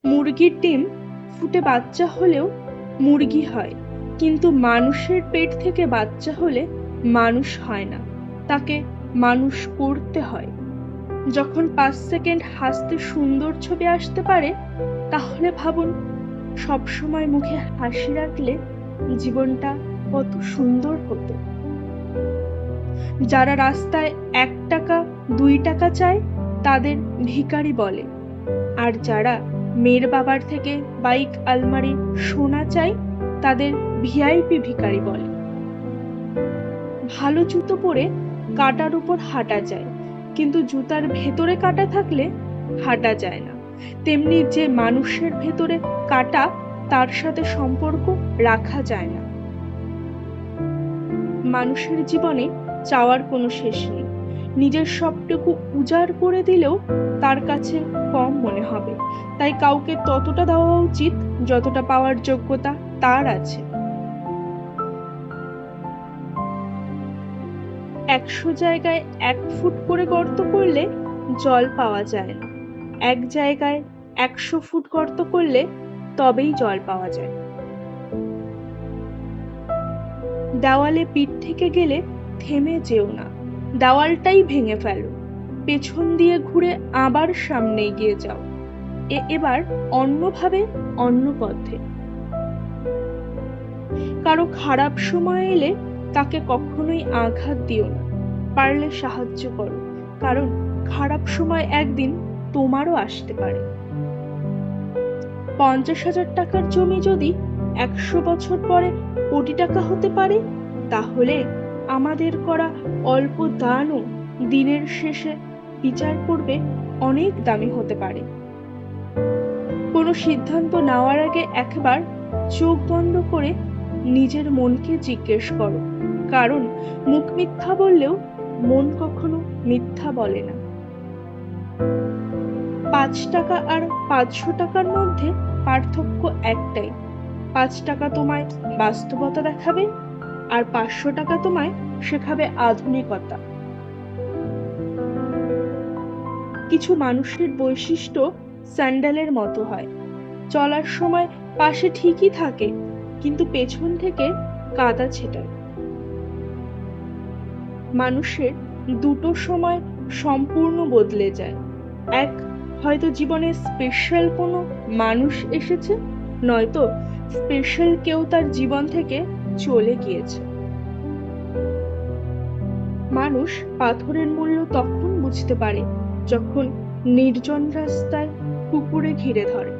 মুরগির ডিম ফুটে বাচ্চা হলেও মুরগি হয়, কিন্তু মানুষের পেট থেকে বাচ্চা হলে মানুষ হয় না, তাকে মানুষ করতে হয়। যখন 5 সেকেন্ড হাসতে সুন্দর ছবি আসতে পারে, তাহলে ভাবুন সবসময় মুখে হাসি রাখলে জীবনটা কত সুন্দর হতো। যারা রাস্তায় 1 টাকা 2 টাকা চায় তাদের ভিখারি বলে, আর যারা মেয়ের বাবার থেকে বাইক, আলমারি, সোনা চায় তাদের ভিআইপি ভিখারি বলে। ভালো জুতো পরে কাঁটার উপর হাঁটা যায়, কিন্তু জুতার ভেতরে কাঁটা থাকলে হাঁটা যায় না। তেমনি যে মানুষের ভেতরে কাঁটা, তার সাথে সম্পর্ক রাখা যায় না। মানুষের জীবনে চাওয়ার কোনো শেষ নেই। নিজের সবটুকু উজাড় করে দিলেও তার কাছে কম মনে হবে। তাই কাউকে ততটা দেওয়া উচিত যতটা পাওয়ার যোগ্যতা তার আছে। 100 জায়গায় 1 ফুট করে গর্ত করলে জল পাওয়া যায় না, 1 জায়গায় 100 ফুট গর্ত করলে তবেই জল পাওয়া যায়। দেওয়ালে পিঠ থেকে গেলে থেমে যেও না, দেওয়ালটাই ভেঙে ফেলো, পেছন দিয়ে ঘুরে আবার সামনে এগিয়ে যাও। এবার অন্যভাবে, অন্য পথে। কারো খারাপ সময় এলে তাকে কখনোই আঘাত দিও না, পারলে সাহায্য করো, কারণ খারাপ সময় একদিন তোমারও আসতে পারে। 50,000 টাকার জমি যদি 100 বছর পরে কোটি টাকা হতে পারে, তাহলে আমাদের করা অল্প দানও দিনের শেষে বিচার করবে অনেক দামি হতে পারে। কোনো সিদ্ধান্ত নেওয়ার আগে একবার চোখ বন্ধ করে নিজের মনকে জিজ্ঞেস করো, কারণ মুখ মিথ্যা বললেও মন কখনো মিথ্যা বলে না। 5 টাকা আর 500 টাকার মধ্যে পার্থক্য একটাই, 5 টাকা তোমায় বাস্তবতা দেখাবে, আর 500 টাকা তোমায় শেখাবে আধুনিকতা। কিছু মানুষের বৈশিষ্ট্য স্যান্ডেলের মতো হয়, চলার সময় পাশে ঠিকই থাকে, কিন্তু পেছন থেকে কাদা ছেটায়। মানুষের দুটো সময় সম্পূর্ণ বদলে যায়। এক, হয়তো জীবনে স্পেশাল কোনো মানুষ এসেছে, নয়তো স্পেশাল কেউ তার জীবন থেকে চলে গিয়েছে। মানুষ পাথরের মূল্য তখন বুঝতে পারে যখন নির্জন রাস্তায় কুকুরে ঘিরে ধরে।